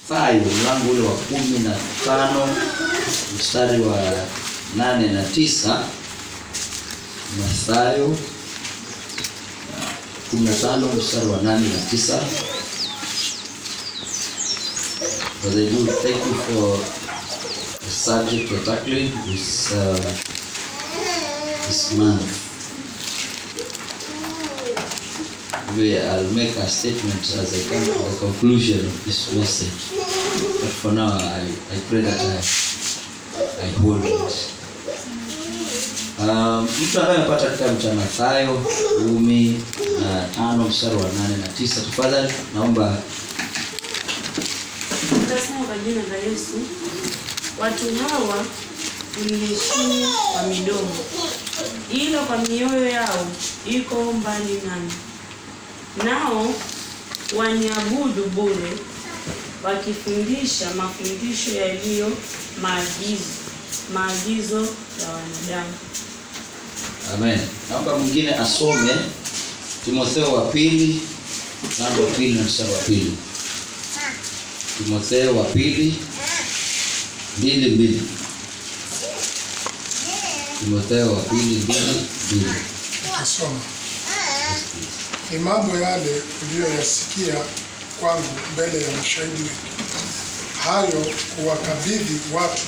Mathayo mlango ule wa 15 mstari wa 8 na 9. Mathayo 15 mstari wa 8 na 9. But I do thank you for the subject we're tackling this month. I'll make a statement as I come to the conclusion of this message. But for now, I pray that I hold it. Mtu anayepata kitabu cha Mathayo 15 mstari wa 8 na 9, tafadhali naomba. Tunasema kwa jina la Yesu, watu hawa uniheshimu kwa midomo, ila kwa mioyo yao iko mbali nami. Nao waniabudu bure, wakifundisha mafundisho yaliyo maagizo ya wanadamu. Amen. Naomba mwingine asome Timotheo wa pili mlango wa 2 mstari wa 2. Timotheo wa pili 2:2. Timotheo wa pili 2:2. Asoma. Ni mambo yale uliyoyasikia kwangu mbele ya mashahidi wengi, hayo kuwakabidhi watu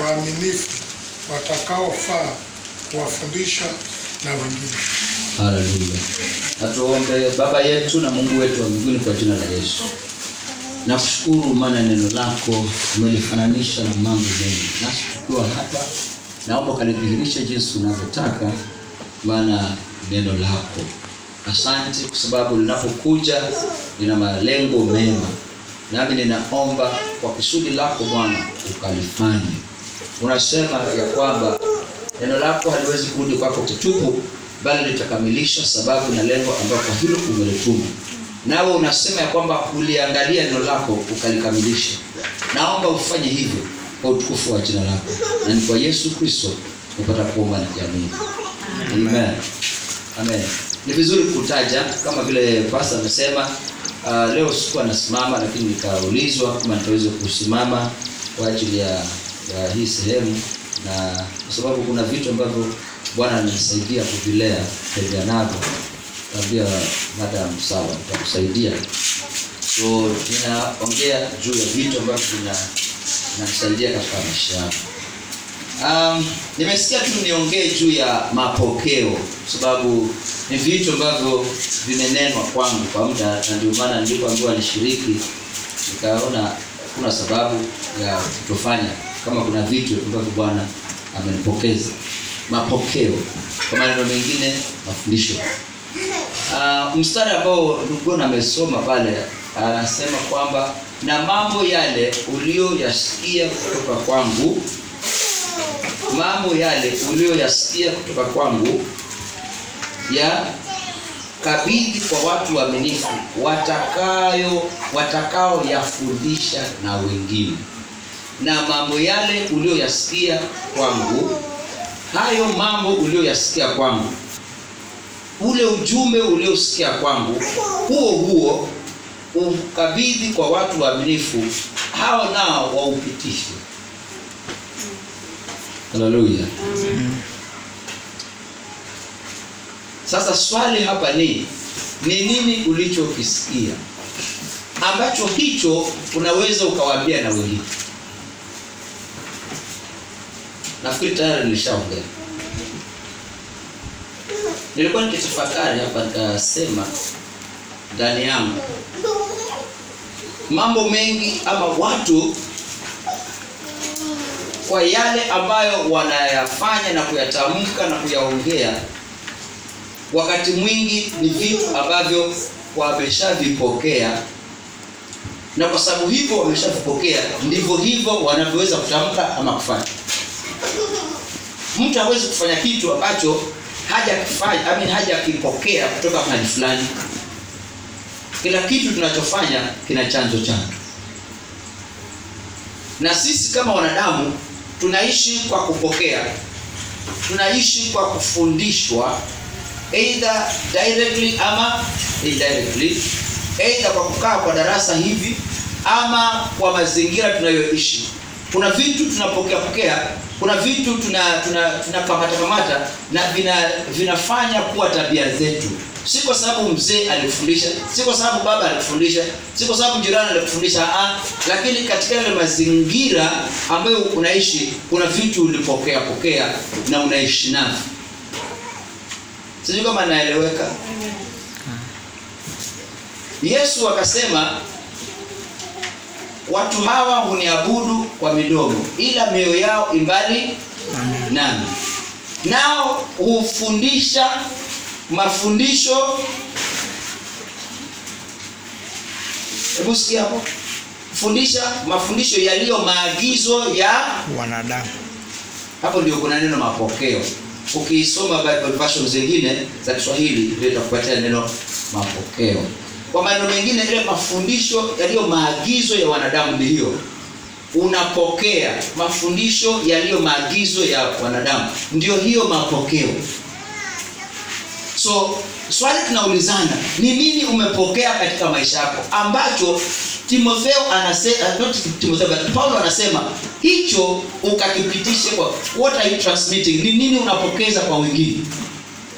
waaminifu watakaofaa kuwafundisha na wengine. Haleluya. Atuombe. Baba yetu na Mungu wetu wa mbinguni, kwa jina la Yesu, nakushukuru maana neno lako umelifananisha na mambo mengi. Nasi tukiwa hapa, naomba kanidhihirishe jinsi unavyotaka, maana neno lako. Asante kwa sababu linapokuja lina malengo mema. Nami ninaomba kwa kusudi lako Bwana ukalifanye. Unasema ya kwamba neno lako haliwezi kurudi kwako kitupu, bali litakamilisha sababu na lengo ambalo kwa hilo umelituma. Nawe unasema ya kwamba uliangalia neno lako ukalikamilisha. Naomba ufanye hivyo kwa utukufu wa jina lako. Na ni kwa Yesu Kristo upata kuomba na kuamini. Amen. Amen. Ni vizuri kutaja kama vile pastor amesema. Leo sikuwa nasimama, lakini nikaulizwa kama nitaweza kusimama kwa ajili ya hii sehemu, na kwa sababu kuna vitu ambavyo Bwana ananisaidia kuvilea tembea navyo. Naambia madam sawa, nitakusaidia. So ninaongea juu ya vitu ambavyo vinanisaidia katika maisha yangu. Nimesikia tu niongee juu ya mapokeo, sababu ni vitu ambavyo vimenenwa kwangu kwa muda, na ndio maana nilipoambiwa nishiriki nikaona kuna sababu ya kutofanya kama kuna vitu ambavyo Bwana amenipokeza. Mapokeo, kwa maneno mengine mafundisho. Mstari ambao ndugu amesoma pale anasema kwamba na mambo yale uliyoyasikia kutoka kwangu, mambo yale uliyoyasikia kutoka kwangu ya kabidhi kwa watu waaminifu watakao yafundisha na wengine. Na mambo yale uliyoyasikia kwangu, hayo mambo uliyoyasikia kwangu, ule ujumbe uliosikia kwangu, huo ukabidhi kwa watu waaminifu, hao nao waupitishe. Haleluya. Sasa swali hapa ni nini ulichokisikia ambacho hicho unaweza ukawaambia na wengine? Nafikiri tayari nilishaongea. Nilikuwa nikitafakari hapa nikasema ndani yangu mambo mengi ama watu kwa yale ambayo wanayafanya na kuyatamka na kuyaongea, wakati mwingi ni vitu ambavyo wameshavipokea, na kwa sababu hivyo wameshavipokea ndivyo hivyo wanavyoweza kutamka ama kufanya. Mtu hawezi kufanya kitu ambacho hajakipokea kutoka mahali fulani. Kila kitu tunachofanya kina chanzo chake. Na sisi kama wanadamu tunaishi kwa kupokea. Tunaishi kwa kufundishwa, either directly ama indirectly, either kwa kukaa kwa darasa hivi ama kwa mazingira tunayoishi. Kuna vitu tunapokea, kuna vitu tunakamata na vinafanya kuwa tabia zetu. Si kwa sababu mzee alifundisha, si kwa sababu baba alifundisha, si kwa sababu jirani alifundisha, lakini katika yale mazingira ambayo unaishi kuna vitu ulipokea na unaishi navyo. Sijui kama naeleweka. Yesu akasema watu hawa huniabudu kwa midomo ila mioyo yao imbali nami. Nao hufundisha mafundisho, hebu sikia hapo, fundisha mafundisho yaliyo maagizo ya wanadamu. Hapo ndio kuna neno mapokeo. Ukisoma Bible version zingine za Kiswahili ndio itakupatia neno mapokeo. Kwa maneno mengine ile mafundisho yaliyo maagizo ya wanadamu ndio unapokea. Mafundisho yaliyo maagizo ya wanadamu ndio hiyo mapokeo. So swali tunaulizana, ni nini umepokea katika maisha yako ambacho Timotheo anasema, not Timotheo but Paulo anasema hicho ukakipitishe kwa what are you transmitting? Ni nini unapokeza kwa wengine?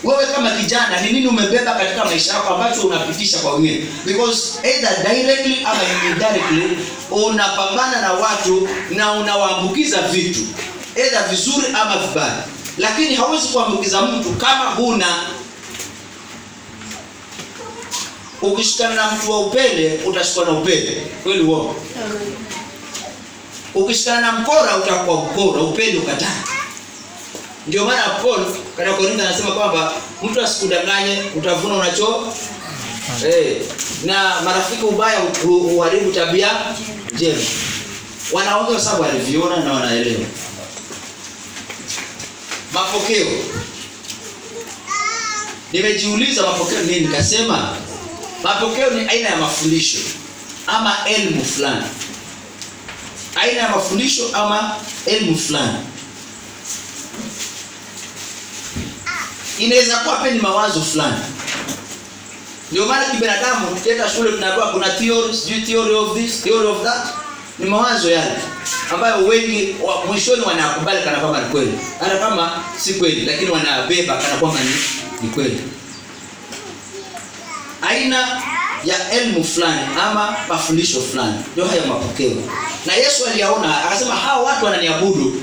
Wewe kama kijana ni nini umebeba katika maisha yako ambacho unapitisha kwa wengine? Because either directly ama indirectly unapambana na watu na unawaambukiza vitu, either vizuri ama vibaya. Lakini hauwezi kuambukiza mtu kama huna. Ukishikana na mtu wa upele utashikana na upele. Kweli wao. Ukishikana na mkora utakuwa mkora, upele ukataa. Ndio maana Paul katika Korintho anasema kwamba mtu asikudanganye, utavuna unacho. Na marafiki ubaya uharibu tabia njema. Wanaongea sababu waliviona na wanaelewa. Mapokeo. Nimejiuliza mapokeo nini, nikasema mapokeo ni aina ya mafundisho ama elimu fulani. Aina ya mafundisho ama elimu fulani. Inaweza kuwa pia ni mawazo fulani. Ndio maana kibinadamu tukienda shule tunaambiwa kuna theory of this, theory of that. Ni mawazo yale ambayo wengi mwishoni wanakubali kana kwamba ni kweli. Hata kama si kweli lakini wanabeba kana kwamba ni kweli. Aina ya elimu fulani ama mafundisho fulani ndio haya mapokeo. Na Yesu aliyaona akasema hawa watu wananiabudu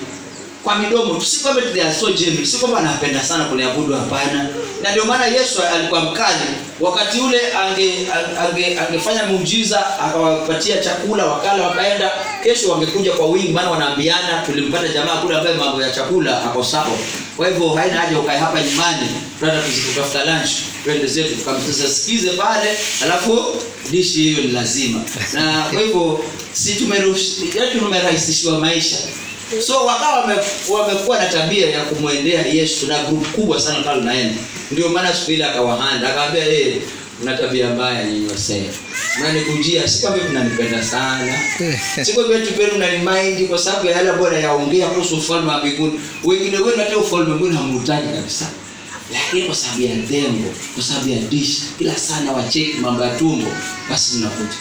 kwa midomo. Si kwamba they are so genuine, si kwamba anapenda sana kuniabudu, hapana. Na ndio maana Yesu alikuwa mkali. Wakati ule angefanya muujiza akawapatia chakula wakala wakaenda, kesho wangekuja kwa wingi maana wanaambiana tulimpata jamaa kule ambaye mambo ya chakula ako sawa. Kwa hivyo haina haja ukae hapa nyumbani, tunataka kutafuta lunch, twende zetu tukamsikize pale, alafu dishi hiyo ni lazima. Na kwa hivyo si tumerahisishiwa maisha. So wakawa wamekuwa na tabia ya kumwendea Yesu na group kubwa sana pale naenda. Ndio maana siku ile akawahanda, akamwambia una tabia mbaya nyinyi wasee. Mnanikujia si kwamba mnanipenda sana. Si kwamba tupeni mnanimind kwa sababu ya yale bora yaongea kuhusu ufalme wa mbinguni. Wengine wenu hata ufalme wa mbinguni hamhitaji kabisa. Lakini kwa sababu ya ndengo, kwa sababu ya dish, kila sana wacheki mambo ya tumbo, basi mnakuja.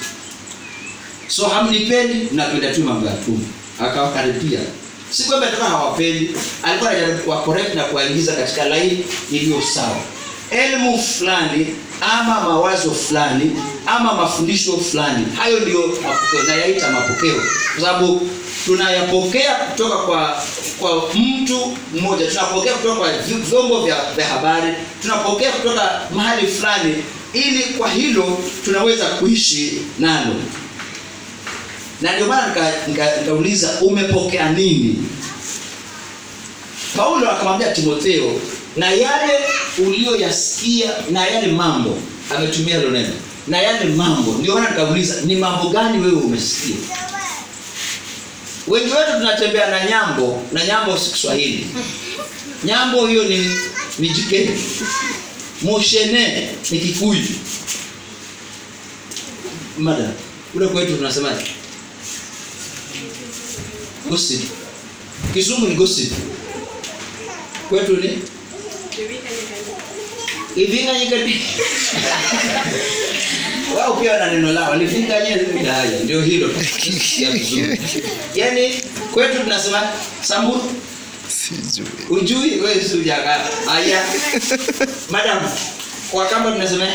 So hamnipendi, mnapenda tu mambo ya tumbo. Akawakaribia. Si kwamba tu hawapendi, alikuwa anajaribu kuwa correct na kuwaingiza katika line iliyo sawa. Elimu fulani ama mawazo fulani ama mafundisho fulani, hayo ndio mapokeo, na yaita mapokeo. Kwa sababu tunayapokea kutoka kwa mtu mmoja, tunapokea kutoka kwa vyombo vya habari, tunapokea kutoka mahali fulani, ili kwa hilo tunaweza kuishi nalo. Na ndio maana nikauliza umepokea nini? Paulo akamwambia Timotheo, na yale uliyoyasikia na yale mambo, ametumia hilo neno, na yale mambo. Ndio maana nikauliza ni mambo gani wewe umesikia? Wengi wetu tunatembea na nyambo, na nyambo si Kiswahili. Nyambo hiyo ni jikeni. Moshene ni Kikuyu. Mada, kule kwetu tunasemaje? Gossip. Kizungu ni gossip. Kwetu ni Ivinga nyingine. Wao pia wana neno lao. Livinga nyingine haya ndio hilo. Yaani kwetu tunasema samburu. Sijui. Ujui wewe sujaga. Haya. Madam, kwa kama tunasema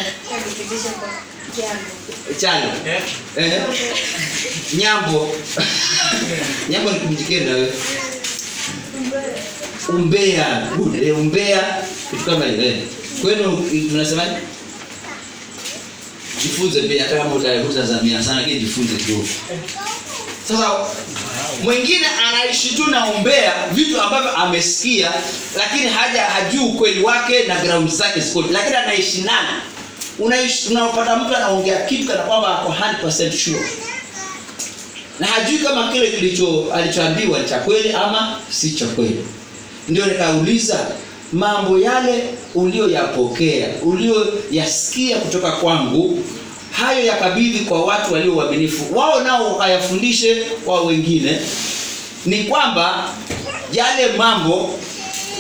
chalo. Nyambo. Nyambo ni kumjikenda wewe. Umbea, umbea kitu kama ile. Kwenu tunasema jifunze pia hata kama utazamia sana kile jifunze kidogo. Sasa mwingine anaishi tu na umbea vitu ambavyo amesikia lakini hajui ukweli wake na ground zake ziko, lakini anaishi nani? Unapata mtu anaongea kitu kana kwamba ako 100% sure. Na hajui kama kile alichoambiwa ni cha kweli ama si cha kweli. Ndio nikauliza mambo yale ulioyapokea, ulioyasikia kutoka kwangu, hayo yakabidhi kwa watu walio waaminifu. Wao nao hayafundishe kwa wengine. Ni kwamba yale mambo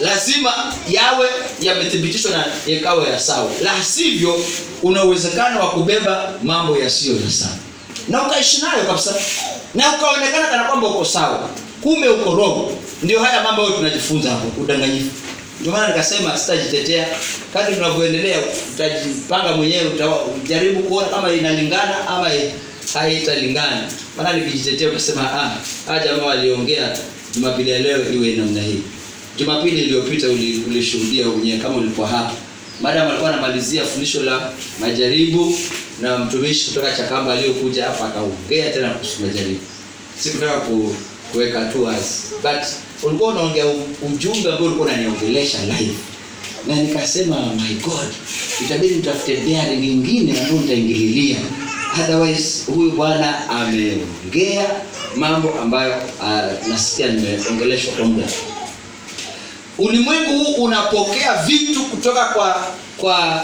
lazima yawe yamethibitishwa na yakawa ya sawa. La sivyo una uwezekano wa kubeba mambo yasiyo ya sawa. Na ukaishi nayo kabisa. Na ukaonekana kana kwamba uko sawa. Kumbe uko wrong. Ndio haya mambo yote tunajifunza hapo, udanganyifu. Ndio maana nikasema sitajitetea. Kadri tunavyoendelea utajipanga mwenyewe, utajaribu kuona kama inalingana ama haitalingana. Maana nikijitetea utasema jamaa waliongea Jumapili ya leo iwe namna hii. Jumapili iliyopita ulishuhudia mwenyewe kama ulikuwa hapa. Madam alikuwa anamalizia fundisho la majaribu na mtumishi kutoka Chakamba aliyokuja hapa akaongea tena kuhusu majaribu. Sikutaka kuweka tu wazi. But ulikuwa unaongea ujumbe ambao ulikuwa unaniongelesha live. Na nikasema my God, itabidi nitafute diary nyingine ambayo nitaingililia. Otherwise huyu bwana ameongea mambo ambayo nasikia nimeongeleshwa kwa muda. Ulimwengu huu unapokea vitu kutoka kwa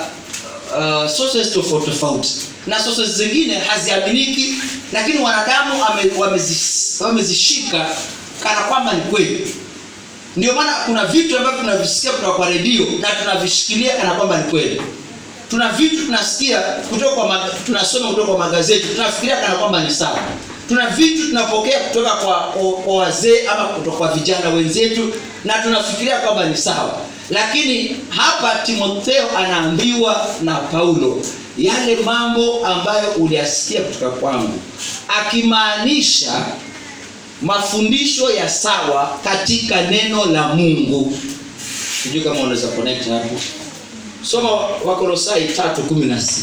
sources tofauti. Na sources zingine haziaminiki, lakini wanadamu wamezishika kana kwamba ni kweli. Ndio maana kuna vitu ambavyo tunavisikia kutoka kwa redio na tunavishikilia kana kwamba ni kweli. Tuna vitu tunasikia kutoka tunasoma kutoka kwa magazeti, tunafikiria kana kwamba ni sawa. Tuna vitu tunapokea kutoka kwa wazee ama kutoka kwa vijana wenzetu na tunafikiria kwamba ni sawa. Lakini hapa Timotheo anaambiwa na Paulo yale mambo ambayo uliyasikia kutoka kwangu, akimaanisha mafundisho ya sawa katika neno la Mungu. Sijui kama unaweza connect hapo. Soma Wakolosai 3:16.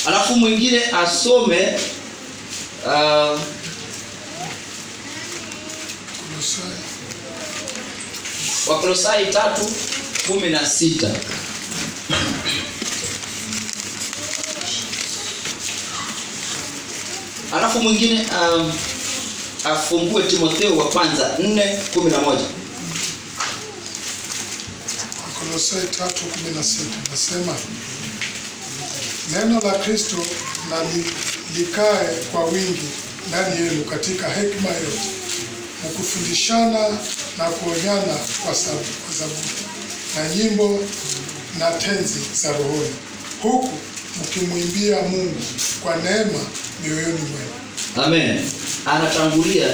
Alafu mwingine asome Wakolosai 3:16. Alafu mwingine afungue Timotheo wa kwanza 4:11. Wakolosai 3:16 nasema neno la Kristo na likae kwa wingi ndani yenu katika hekima yote, mkufundishana na kuonyana kwa zaburi na nyimbo na tenzi za rohoni, huku mkimwimbia Mungu kwa neema mioyoni mwenu. Amen. Anatangulia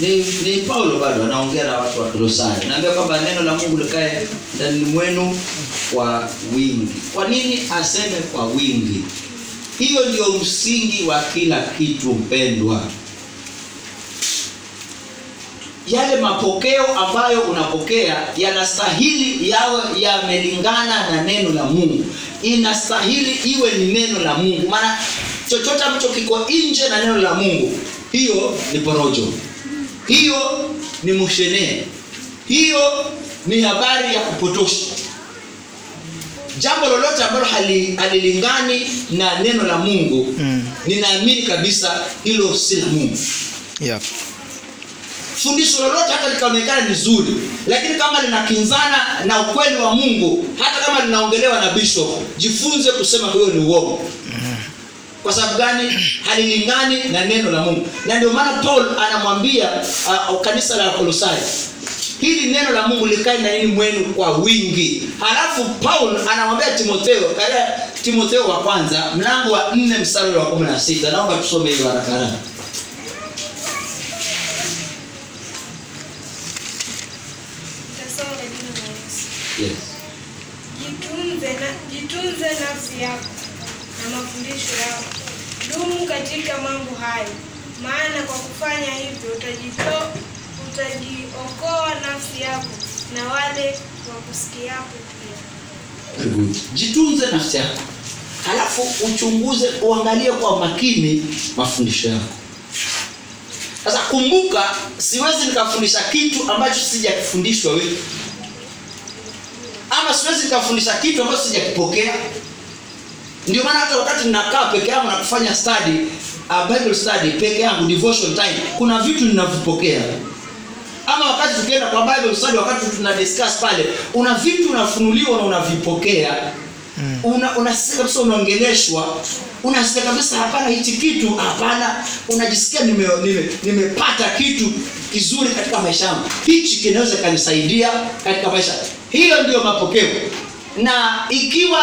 ni Paulo bado anaongea na watu wa Kolosai. Anaambia kwamba neno la Mungu likae ndani mwenu kwa wingi. Kwa nini aseme kwa wingi? Hiyo ndio msingi wa kila kitu mpendwa. Yale mapokeo ambayo unapokea yanastahili yawe yamelingana na neno la Mungu. Inastahili iwe ni neno la Mungu. Maana chochote ambacho kiko nje na neno la Mungu, hiyo ni porojo. Hiyo ni mushene. Hiyo ni habari ya kupotosha. Jambo lolote ambalo halilingani na neno la Mungu, ninaamini kabisa hilo si la Mungu. Yep. Fundisho lolote hata likaonekana ni zuri, lakini kama linakinzana na ukweli wa Mungu, hata kama linaongelewa na bishop, jifunze kusema huyo ni uongo. Kwa sababu gani? Halilingani na neno la Mungu. Na ndio maana Paul anamwambia kanisa la Kolosai, hili neno la Mungu likae ndani mwenu kwa wingi. Halafu Paul anamwambia Timotheo, katika Timotheo wa kwanza mlango wa 4 mstari wa 16. Naomba tusome hiyo haraka haraka. Yes. Jitunze nafsi yako na mafundisho yako. Dumu katika mambo hayo, maana kwa kufanya hivyo utajiokoa nafsi yako na wale wakusikiapo pia. Very good. Jitunze nafsi yako. Halafu uchunguze, uangalie kwa makini mafundisho yako. Sasa kumbuka, siwezi nikafundisha kitu ambacho sijakifundishwa wewe. Ama siwezi nikafundisha kitu ambacho sijakipokea. Ndio maana hata wakati ninakaa peke yangu na kufanya study, Bible study peke yangu, devotion time, kuna vitu ninavipokea. Ama wakati tukienda kwa Bible study, wakati tunadiscuss pale, una vitu unafunuliwa na unavipokea. Unasikia kabisa, unaongeleshwa, unasikia kabisa hapana hichi kitu, hapana, unajisikia nimepata kitu kizuri katika maisha yangu. Hichi kinaweza kanisaidia katika maisha. Hiyo ndio mapokeo. Na ikiwa